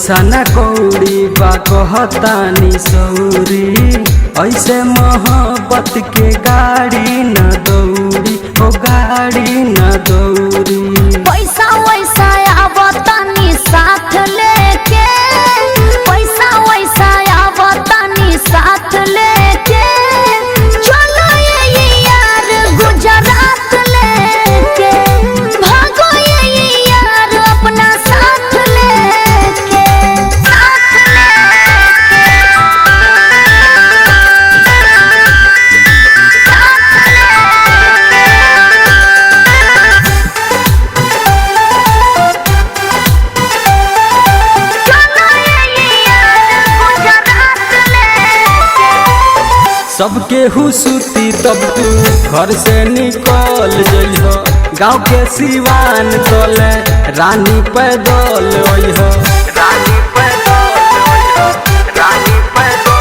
पैसा न कौड़ी बा कहतानी सौरी, ऐसे मोहब्बत के गाड़ी न दौड़ी, ओ गाड़ी न दौड़ी। पैसा वैसा आवतानी साथ लेके, पैसा वैसा आवतानी साथ लेके, चलो ये यार गुजरात लेके, भागो ये यार अपना साथ लेके, सबके हुसूती तब तू घर से निकल जइह, गाँव के सिवान तले रानी पैदल अइह, रानी पैदल अइह, रानी पैदल।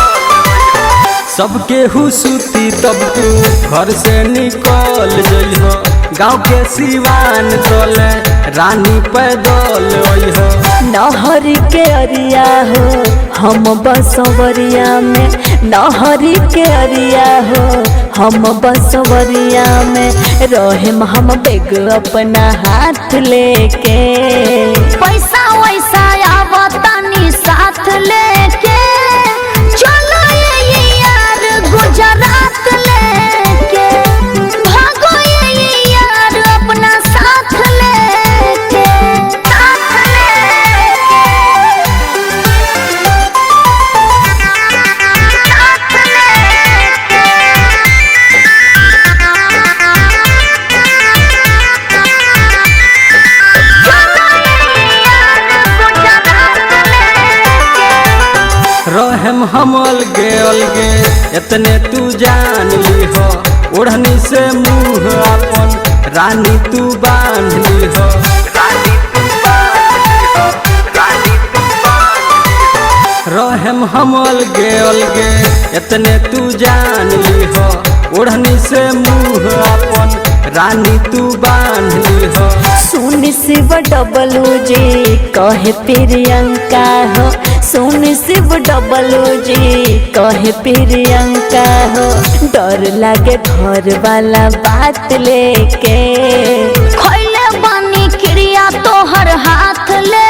सबके हुसूती तब तू घर से निकल जइह, गाँव के सिवान तले रानी पैदल अइह। नहर के अरिया हो हम बसवरिया में, नहर के अरिया हो हम बसवरिया में, रहे हम बेग अपना हाथ लेके, पैसा वैसा आवतानी साथ लेके, चलो ये यार गुजरात लेके, भागो ये यार अपना साथ लेके, रहम हम अलगे अलगे इतने तू जान लीह, ओढ़नी से मुँह अपन रानी तू बांध लीह, रानी तू बांध लीह, रानी तू बांध लीह। रहम हम अलगे अलगे इतने तू जान लीह, ओढ़नी से मुँह अपन रानी तू बांध लीह। सुन शिव डबलू जी कहे प्रियंका हो, सुन शिव डबलू जी कहे प्रियंका हो, डर लागे घर वाला बात लेके, खैले बानी क्रिया तोहर हाथ ले